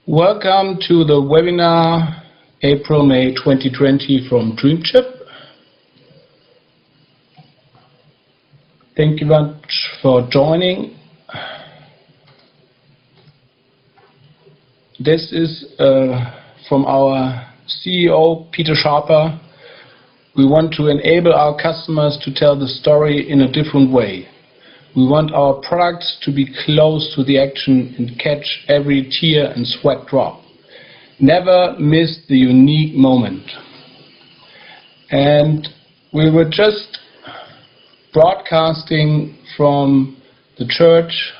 Welcome to the webinar April-May 2020 from Dream Chip. Thank you very much for joining. This is from our CEO, Peter Schaper. We want to enable our customers to tell the story in a different way. We want our products to be close to the action and catch every tear and sweat drop. Never miss the unique moment. And we were just broadcasting from the church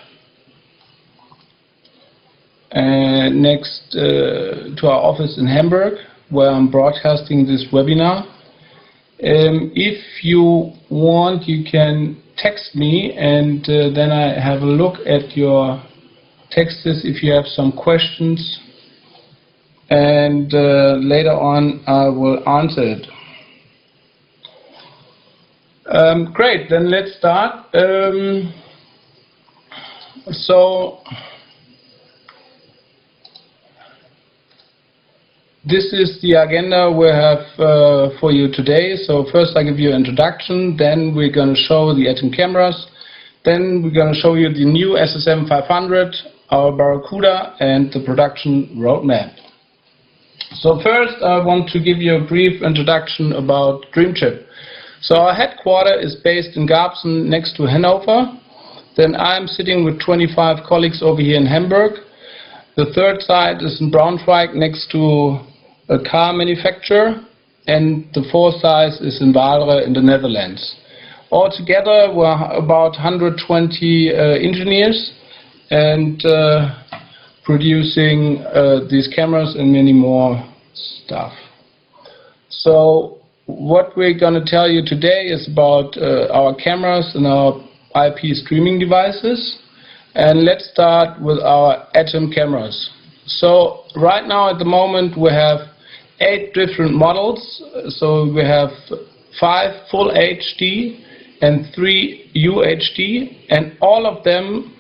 next to our office in Hamburg, where I'm broadcasting this webinar. If you want, you can text me, and then I have a look at your texts if you have some questions, and later on I will answer it. Great, then let's start. This is the agenda we have for you today. So first I give you an introduction, then we're going to show the Atom cameras, then we're going to show you the new SSM 500, our Barracuda, and the production roadmap. So first I want to give you a brief introduction about Dream Chip. So our headquarters is based in Garbsen next to Hanover. Then I'm sitting with 25 colleagues over here in Hamburg. The third site is in Braunschweig next to a car manufacturer, and the fourth site is in Waalre in the Netherlands. Altogether we're about 120 engineers and producing these cameras and many more stuff. So what we're going to tell you today is about our cameras and our IP streaming devices. And let's start with our Atom cameras. So right now at the moment we have 8 different models. So we have 5 full HD and 3 UHD, and all of them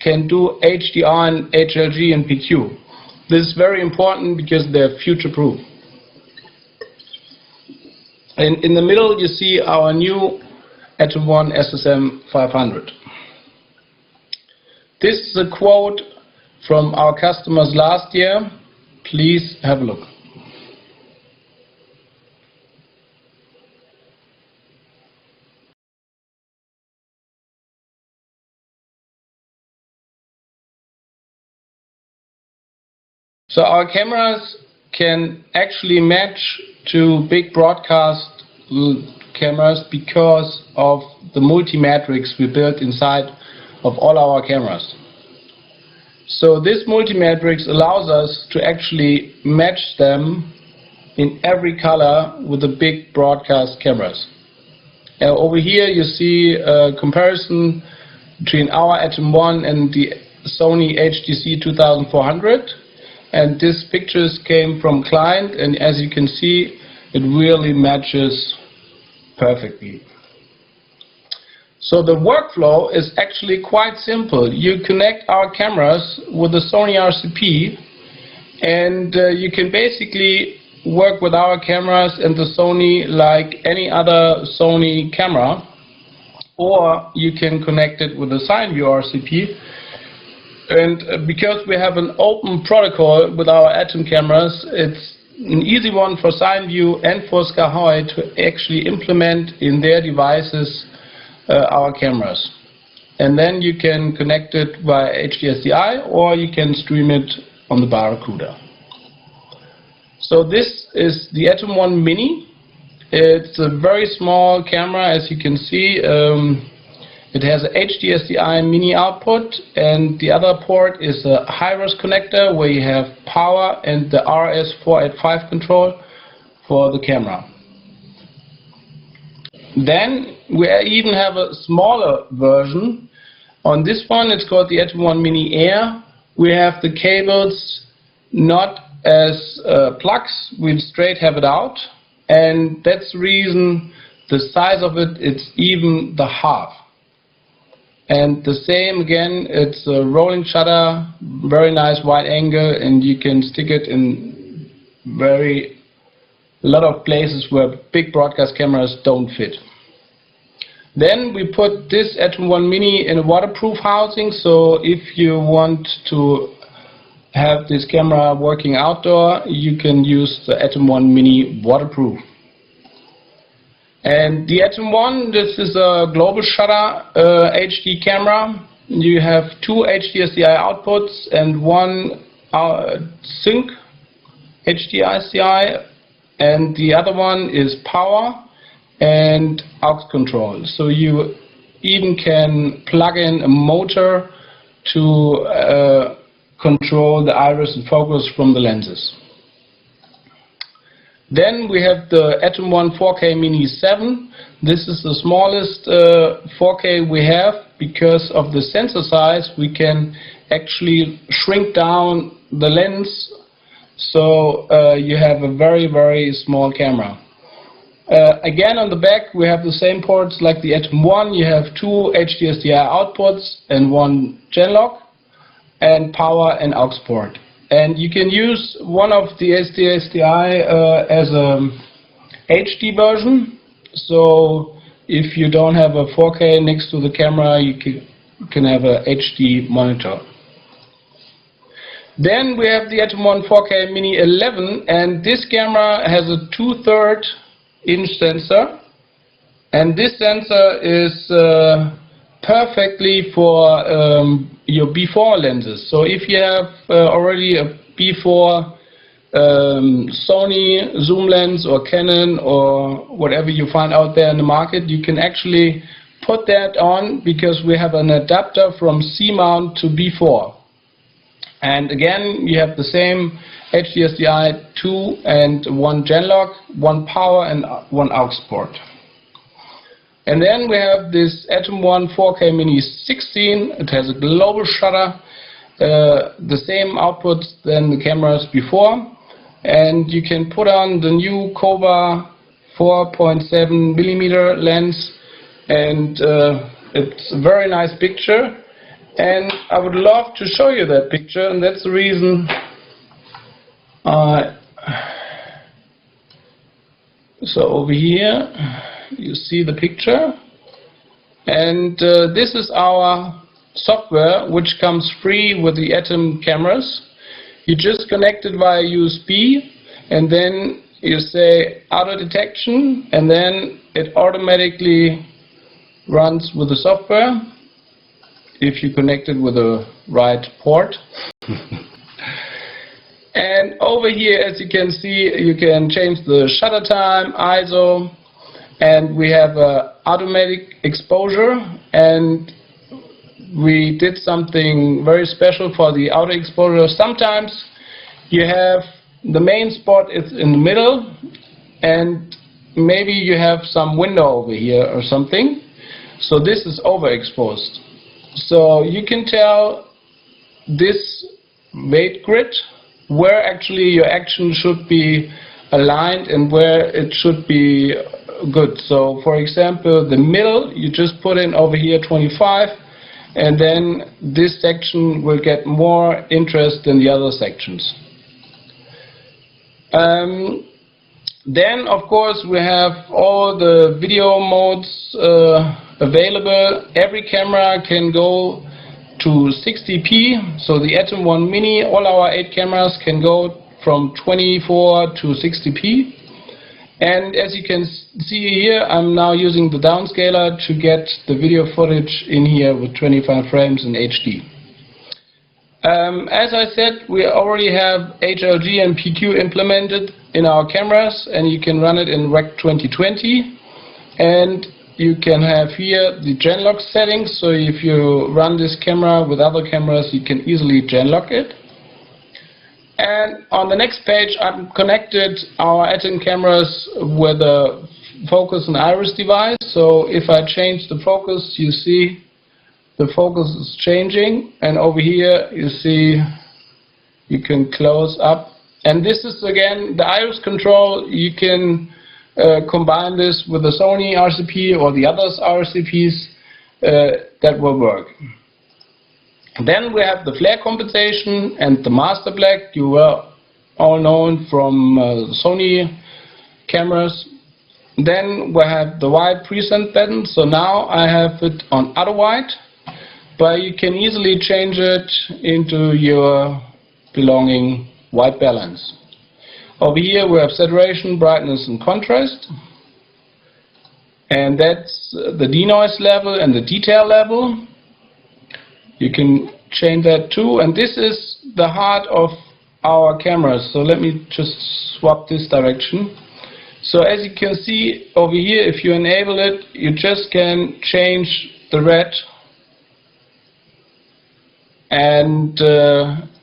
can do HDR and HLG and PQ. This is very important because they're future-proof. And in the middle you see our new Atom 1 SSM 500. This is a quote from our customers last year. Please have a look. So our cameras can actually match to big broadcast cameras because of the multi-matrix we built inside of all our cameras. So this multi-matrix allows us to actually match them in every color with the big broadcast cameras. Over here you see a comparison between our Atom 1 and the Sony HDC 2400. And these pictures came from client, and as you can see, it really matches perfectly. So the workflow is actually quite simple. You connect our cameras with the Sony RCP, and you can basically work with our cameras and the Sony like any other Sony camera, or you can connect it with the SignView RCP. And because we have an open protocol with our Atom cameras, it's an easy one for SignView and for SkyHoy to actually implement in their devices our cameras. And then you can connect it via HDSDI, or you can stream it on the Barracuda. So this is the Atom 1 Mini. It's a very small camera, as you can see. It has a HDSDI mini output, and the other port is a high-res connector where you have power and the RS485 control for the camera. Then we even have a smaller version. On this one it's called the Atom 1 Mini Air. We have the cables not as plugs, we straight have it out, and that's the reason the size of it, it's even the half. And the same again, it's a rolling shutter, very nice wide angle, and you can stick it in a lot of places where big broadcast cameras don't fit. Then we put this Atom 1 Mini in a waterproof housing, so if you want to have this camera working outdoor, you can use the Atom 1 Mini waterproof. And the Atom 1, this is a global shutter HD camera. You have two HDSDI outputs and one sync HDSDI, and the other one is power and aux control. So you even can plug in a motor to control the iris and focus from the lenses. Then we have the Atom 1 4K Mini 7. This is the smallest 4K we have. Because of the sensor size, we can actually shrink down the lens, so you have a very, very small camera. Again, on the back we have the same ports like the Atom 1. You have two HDSDI outputs and one Genlock, and power and aux port. And you can use one of the HDSDI as a HD version. So if you don't have a 4K next to the camera, you can have a HD monitor. Then we have the Atom 1 4K Mini 11, and this camera has a 2/3 inch sensor, and this sensor is perfectly for your B4 lenses. So if you have already a B4 Sony zoom lens or Canon or whatever you find out there in the market, you can actually put that on, because we have an adapter from C mount to B4. And again, you have the same HDSDI 2 and one Genlock, one power and one aux port. And then we have this Atom 1 4K Mini 16. It has a global shutter, the same outputs than the cameras before, and you can put on the new Cobra 4.7mm lens, and it's a very nice picture, and I would love to show you that picture, and that's the reason so over here you see the picture, and this is our software which comes free with the Atom cameras. You just connect it via USB, and then you say auto detection, and then it automatically runs with the software if you connect it with the right port. And over here, as you can see, you can change the shutter time, ISO, and we have automatic exposure, and we did something very special for the auto exposure. Sometimes you have the main spot is in the middle, and maybe you have some window over here or something, so this is overexposed. So you can tell this weight grid where actually your action should be aligned and where it should be good. So for example, the middle, you just put in over here 25, and then this section will get more interest than the other sections. Then of course we have all the video modes available. Every camera can go to 60p, so the Atom 1 Mini, all our 8 cameras can go from 24 to 60p. And as you can see here, I'm now using the downscaler to get the video footage in here with 25 frames in HD. As I said, we already have HLG and PQ implemented in our cameras, and you can run it in Rec 2020. And you can have here the Genlock settings, so if you run this camera with other cameras, you can easily Genlock it. And on the next page, I've connected our Atom cameras with a focus and iris device. So if I change the focus, you see the focus is changing, and over here you see you can close up. And this is again the iris control. You can combine this with the Sony RCP or the others RCPs, that will work. Then we have the flare compensation and the master black. You were all known from Sony cameras. Then we have the white present button. So now I have it on auto white, but you can easily change it into your belonging white balance. Over here we have saturation, brightness and contrast, and that's the denoise level and the detail level. You can change that too, and this is the heart of our cameras. So let me just swap this direction. So as you can see over here, if you enable it, you just can change the red, and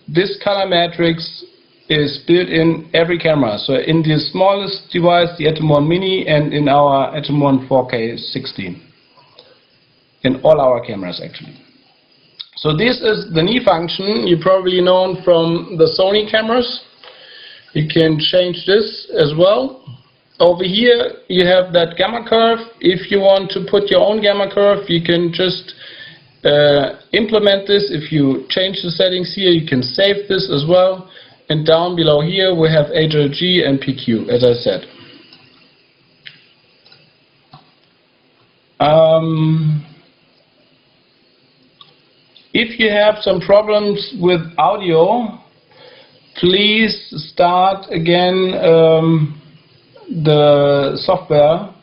this color matrix is built in every camera. So in the smallest device, the Atom 1 Mini, and in our Atom 1 4K 16. In all our cameras actually. So this is the knee function. You probably know from the Sony cameras. You can change this as well. Over here you have that gamma curve. If you want to put your own gamma curve, you can just implement this. If you change the settings here, you can save this as well. And down below here we have HLG and PQ, as I said. If you have some problems with audio, please start again the software.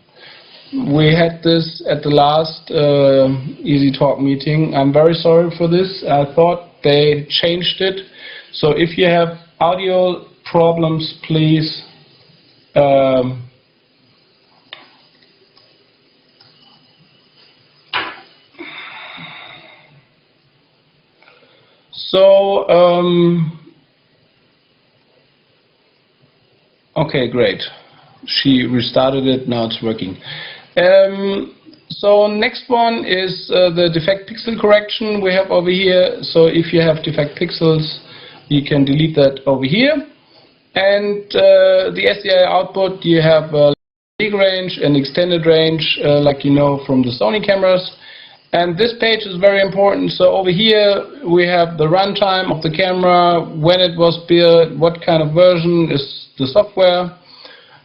We had this at the last Easy Talk meeting. I'm very sorry for this. I thought they changed it. So if you have audio problems, please okay, great. She restarted it, now it's working. So next one is the defect pixel correction we have over here. So if you have defect pixels, you can delete that over here. And the SDI output, you have legal range and extended range, like you know from the Sony cameras. And this page is very important. So over here we have the runtime of the camera, when it was built, what kind of version is the software,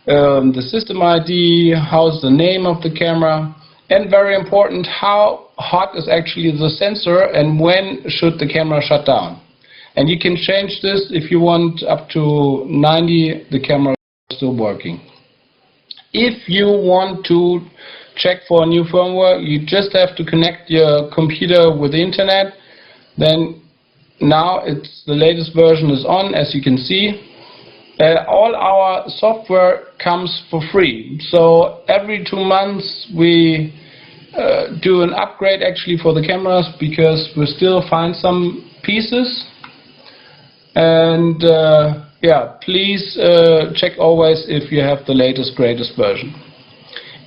the system ID, how's the name of the camera, and very important, how hot is actually the sensor and when should the camera shut down. And you can change this if you want up to 90, the camera is still working. If you want to check for a new firmware, you just have to connect your computer with the internet. Then now it's the latest version is on, as you can see. All our software comes for free. So every 2 months we do an upgrade actually for the cameras, because we still find some pieces. And yeah, please check always if you have the latest, greatest version.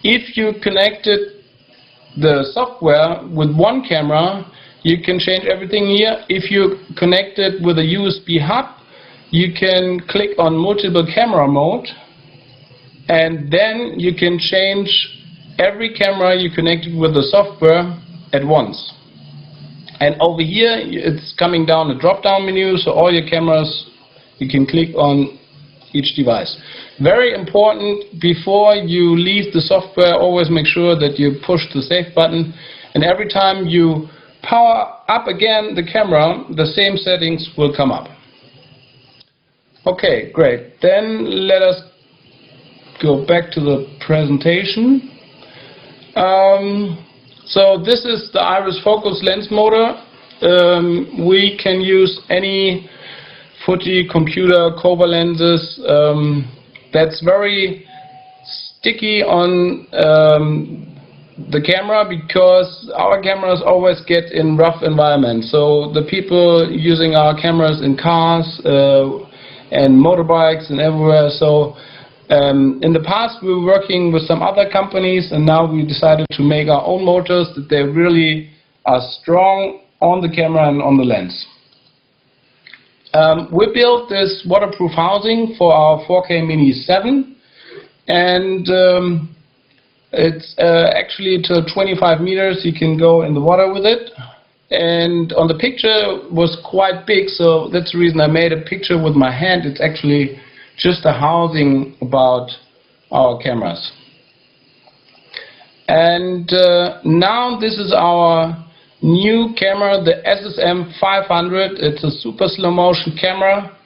If you connected the software with one camera, you can change everything here. If you connect it with a USB hub, you can click on multiple camera mode, and then you can change every camera you connected with the software at once. And over here it's coming down a drop-down menu, so all your cameras you can click on each device. Very important, before you leave the software, always make sure that you push the save button, and every time you power up again the camera, the same settings will come up. Okay, great. Then let us go back to the presentation. So this is the iris focus lens motor. We can use any Fuji computer cover lenses. That's very sticky on the camera, because our cameras always get in rough environments. So the people using our cameras in cars and motorbikes and everywhere. So in the past we were working with some other companies, and now we decided to make our own motors that they really are strong on the camera and on the lens. We built this waterproof housing for our 4K Mini 7, and It's actually to 25 meters. You can go in the water with it. And on the picture was quite big, so that's the reason I made a picture with my hand. It's actually just a housing about our cameras. And now this is our new camera, the SSM 500. It's a super slow motion camera.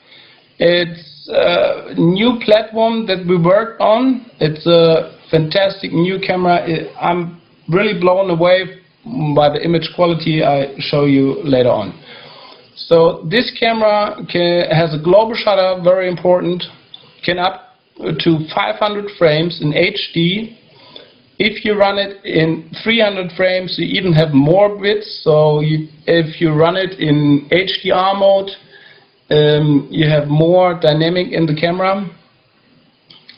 It's a new platform that we worked on. It's a fantastic new camera. I'm really blown away by the image quality I show you later on. So this camera has a global shutter, very important, can up to 500 frames in HD. If you run it in 300 frames, you even have more bits. So if you run it in HDR mode, you have more dynamic in the camera.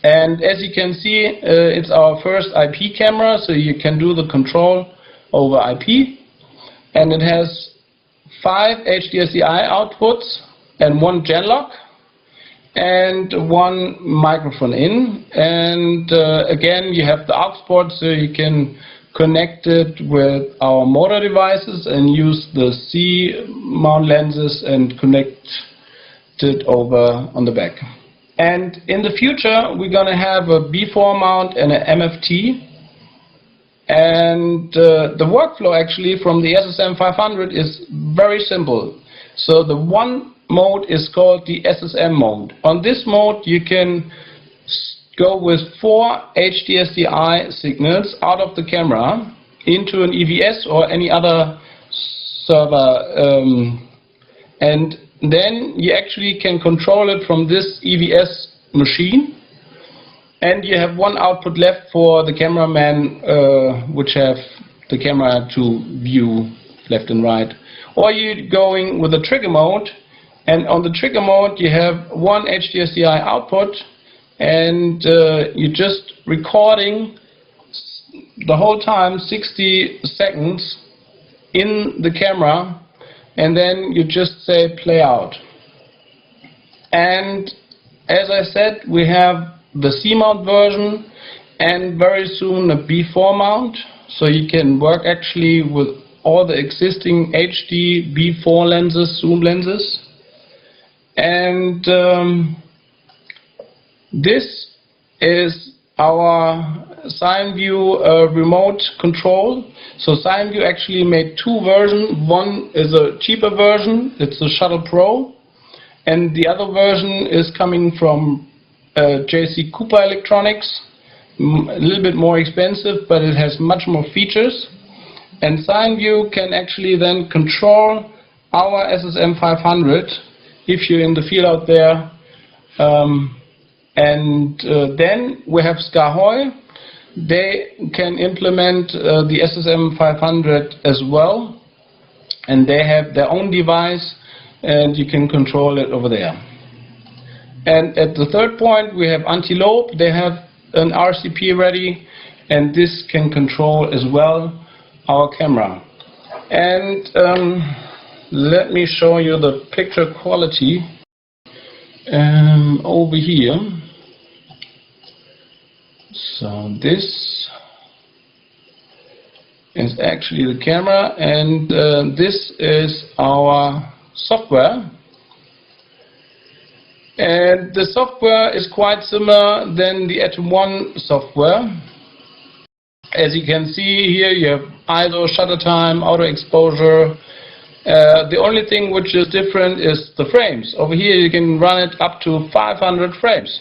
And as you can see, it's our first IP camera, so you can do the control over IP. And it has 5 HDSI outputs and 1 Genlock and 1 microphone in. And again, you have the aux port, so you can connect it with our motor devices and use the C mount lenses and connect it over on the back. And in the future, we're going to have a B4 mount and an MFT. And the workflow actually from the SSM 500 is very simple. So the one mode is called the SSM mode. On this mode, you can go with 4 HDSI signals out of the camera into an EVS or any other server, and then you actually can control it from this EVS machine, and you have 1 output left for the cameraman, which have the camera to view left and right. Or you're going with the trigger mode, and on the trigger mode you have 1 HDSI output, and you're just recording the whole time 60 seconds in the camera, and then you just say play out. And as I said, we have the C mount version and very soon a B4 mount, so you can work actually with all the existing HD B4 lenses, zoom lenses. And this is our SignView remote control. So SignView actually made 2 versions. One is a cheaper version, it's the Shuttle Pro, and the other version is coming from JC Cooper Electronics, a little bit more expensive, but it has much more features. And SignView can actually then control our SSM 500 if you're in the field out there. Then we have Skahoy. They can implement the SSM 500 as well, and they have their own device, and you can control it over there. And at the third point, we have Antelope. They have an RCP ready, and this can control as well our camera. And let me show you the picture quality over here. So this is actually the camera, and this is our software. And the software is quite similar than the Atom 1 software. As you can see here, you have ISO, shutter time, auto exposure. The only thing which is different is the frames. Over here you can run it up to 500 frames.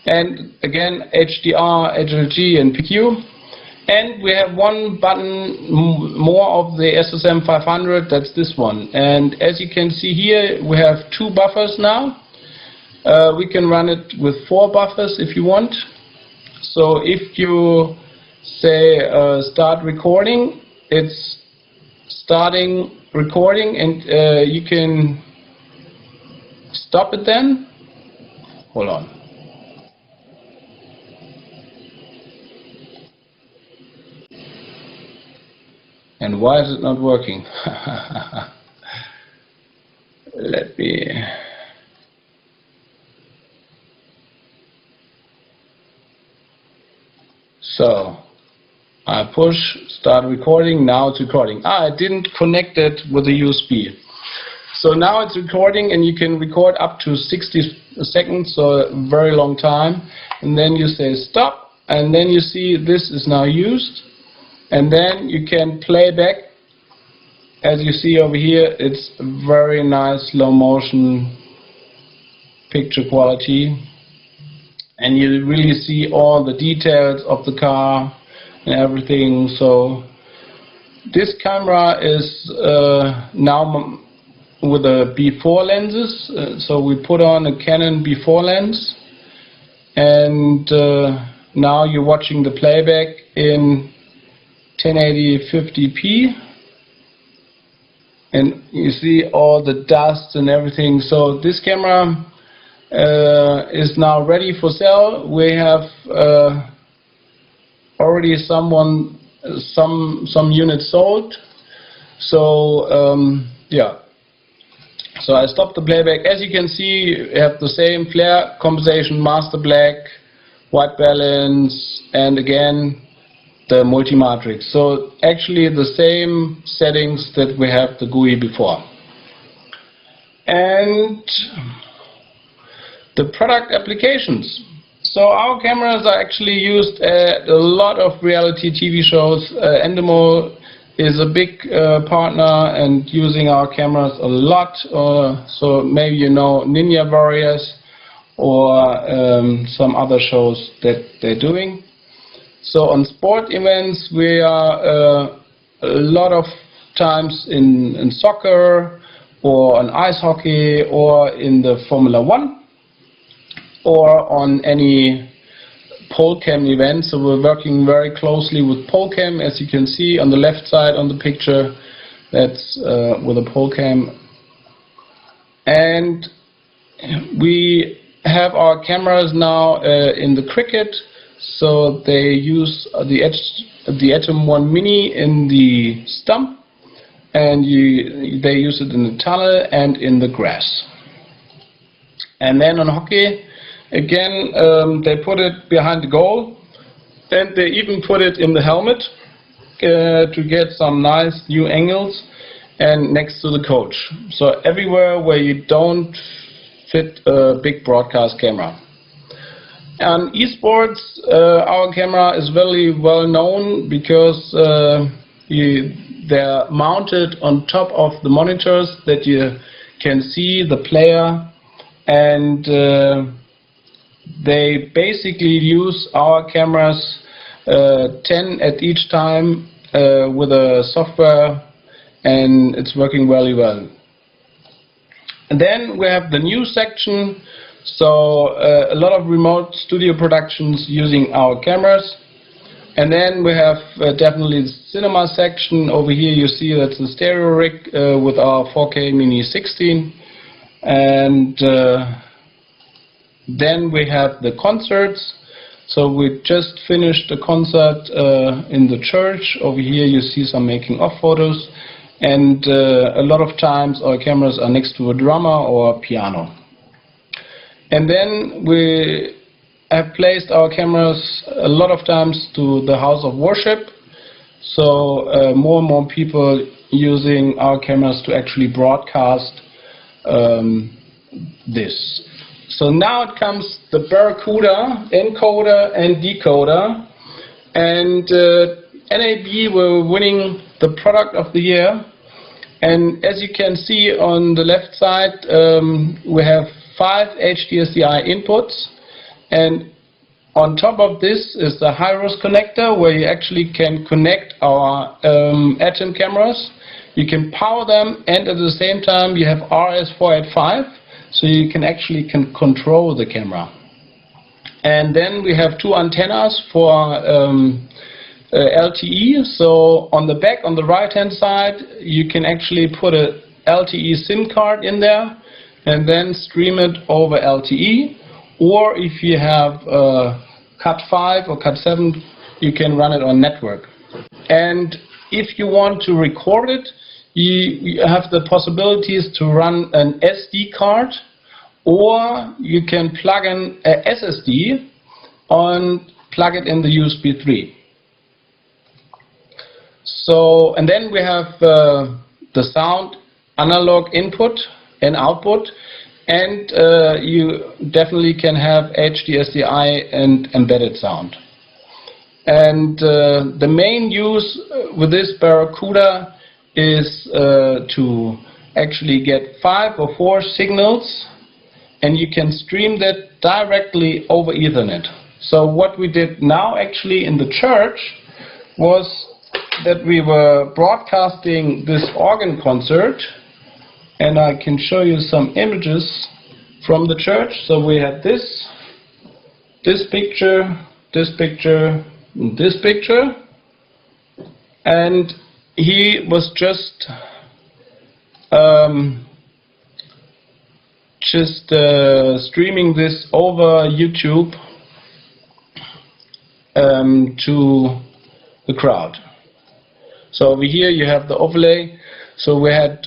And again, HDR, HLG and PQ. And we have 1 button more of the SSM 500, that's this one. And as you can see here, we have 2 buffers now. We can run it with 4 buffers if you want. So if you say start recording, it's starting recording, and you can stop it then. Hold on. And why is it not working? Let me... So I push start recording. Now it's recording. I didn't connect it with a USB. So now it's recording, and you can record up to 60 seconds, so a very long time. And then you say stop, and then you see this is now used. And then you can play back. As you see over here, it's very nice slow motion picture quality. And you really see all the details of the car and everything. So this camera is now with a B4 lenses, so we put on a Canon B4 lens, and now you're watching the playback in 1080 50p, and you see all the dust and everything. So this camera is now ready for sale. We have already some units sold. So yeah. So I stopped the playback. As you can see, you have the same flare compensation, master black, white balance, and again the multi-matrix. So actually the same settings that we have the GUI before. And the product applications. So our cameras are actually used at a lot of reality TV shows. Endemol is a big partner and using our cameras a lot. So maybe you know Ninja Warriors or some other shows that they're doing. So on sport events we are a lot of times in soccer or on ice hockey or in the Formula 1 or on any pole cam event. So we're working very closely with pole cam, as you can see on the left side on the picture. That's with a pole cam. And we have our cameras now in the cricket. So they use the Atom 1 Mini in the stump, and they use it in the tunnel and in the grass. And then on hockey, again, they put it behind the goal, and they even put it in the helmet to get some nice new angles and next to the coach. So everywhere where you don't fit a big broadcast camera. On esports, our camera is very well known because they're mounted on top of the monitors that you can see the player, and they basically use our cameras 10 at each time with a software, and it's working really well. And then we have the news section. So a lot of remote studio productions using our cameras. And then we have definitely the cinema section. Over here you see that's the stereo rig with our 4K Mini 16. And then we have the concerts. So we just finished the concert in the church. Over here you see some making of photos. And a lot of times our cameras are next to a drummer or a piano. And then we have placed our cameras a lot of times to the house of worship. So more and more people using our cameras to actually broadcast this. So now it comes the Barracuda encoder and decoder. And NAB were winning the product of the year. And as you can see on the left side, we have 5 HDSDI inputs, and on top of this is the Hyros connector, where you actually can connect our Atom cameras. You can power them, and at the same time you have RS485, so you can actually control the camera. And then we have 2 antennas for LTE. So on the back, on the right hand side, you can actually put a LTE SIM card in there and then stream it over LTE, or if you have Cat5 or Cat7, you can run it on network. And if you want to record it, you have the possibilities to run an SD card, or you can plug in a SSD, and plug it in the USB 3. So, and then we have the sound analog input and output, and you definitely can have HDSDI and embedded sound. And the main use with this Barracuda is to actually get 5 or 4 signals, and you can stream that directly over Ethernet. So what we did now actually in the church was that we were broadcasting this organ concert, and I can show you some images from the church. So we had this picture, this picture, this picture, and he was just streaming this over YouTube to the crowd. So over here you have the overlay. So we had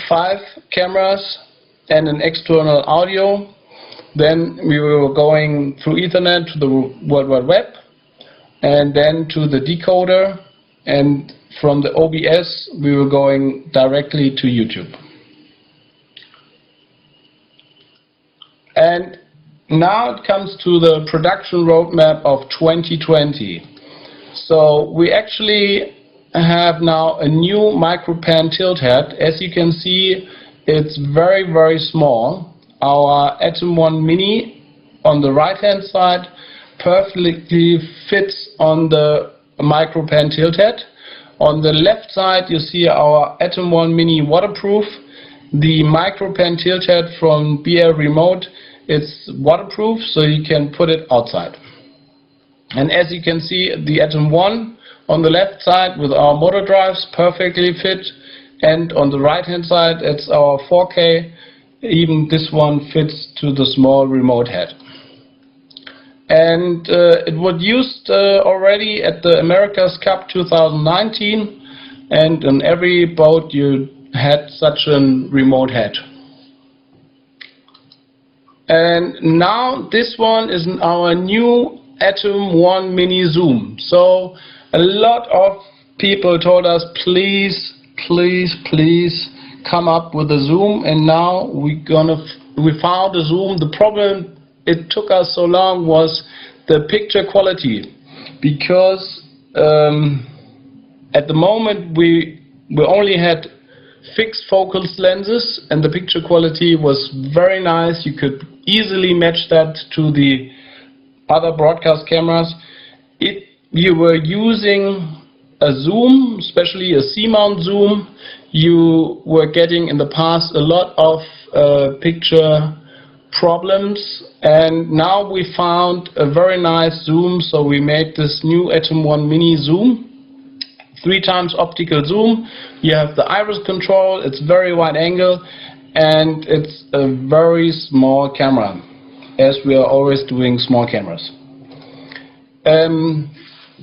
5 cameras and an external audio. Then we were going through Ethernet to the World Wide Web, and then to the decoder, and from the OBS we were going directly to YouTube. And now it comes to the production roadmap of 2020. So we actually have now a new micropan tilt head. As you can see, it's very, very small. Our Atom 1 Mini on the right hand side perfectly fits on the micropan tilt head. On the left side you see our Atom 1 Mini waterproof. The micropan tilt head from BL Remote, it's waterproof, so you can put it outside. And as you can see, the Atom 1 on the left side with our motor drives perfectly fit, and on the right hand side it's our 4K. Even this one fits to the small remote head. And it was used already at the America's Cup 2019, and on every boat you had such a remote head. And now this one is our new Atom 1 Mini Zoom. So a lot of people told us, please, please, please come up with a zoom, and now we found a zoom. The problem it took us so long was the picture quality, because at the moment we only had fixed focal lenses, and the picture quality was very nice. You could easily match that to the other broadcast cameras. If you were using a zoom, especially a C-mount zoom, you were getting in the past a lot of picture problems, and now we found a very nice zoom. So we made this new Atom 1 Mini Zoom, 3x optical zoom. You have the iris control, it's very wide angle, and it's a very small camera, as we are always doing small cameras.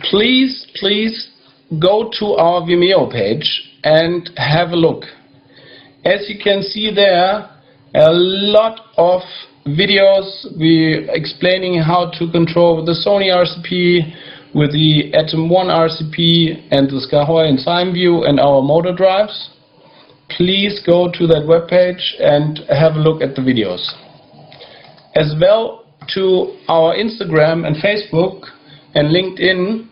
Please go to our Vimeo page and have a look. As you can see there, a lot of videos we explaining how to control the Sony RCP with the Atom 1 RCP and the Skyhoy and SignView and our motor drives. Please go to that webpage and have a look at the videos. As well to our Instagram and Facebook and LinkedIn,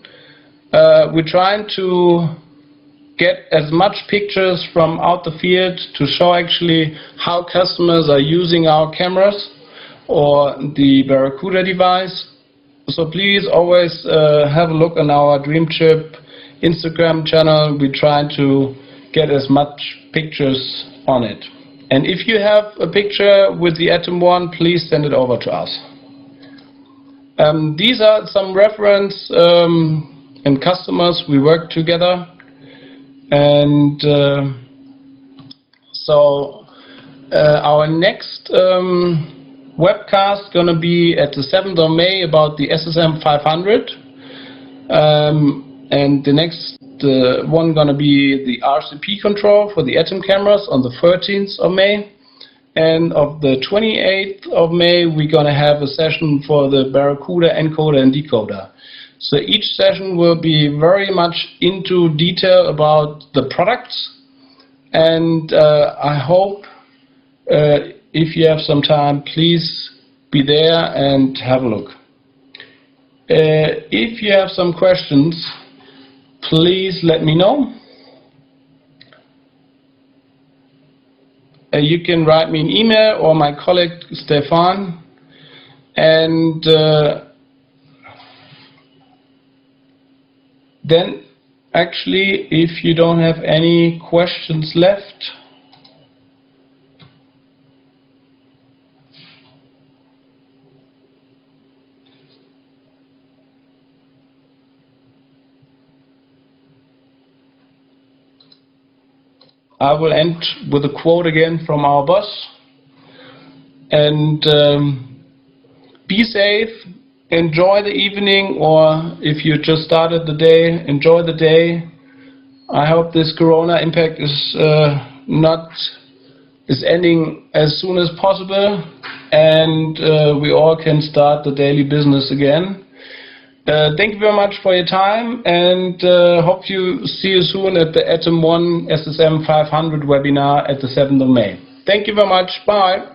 we're trying to get as much pictures from out the field to show actually how customers are using our cameras or the Barracuda device. So please always have a look on our Dream Chip Instagram channel. We try to get as much pictures on it. And if you have a picture with the Atom 1, please send it over to us. These are some reference and customers we work together. And so our next webcast going to be at the 7th of May about the SSM 500, and the next one going to be the RCP control for the Atom cameras on the 13th of May, and of the 28th of May we're going to have a session for the Barracuda encoder and decoder. So each session will be very much into detail about the products, and I hope if you have some time, please be there and have a look. If you have some questions, please let me know. You can write me an email or my colleague Stefan, and then actually if you don't have any questions left, I will end with a quote again from our boss. And be safe, enjoy the evening, or if you just started the day, enjoy the day. I hope this corona impact is ending as soon as possible, and we all can start the daily business again. Thank you very much for your time, and hope you see you soon at the Atom 1 SSM 500 webinar at the 7th of May. Thank you very much. Bye.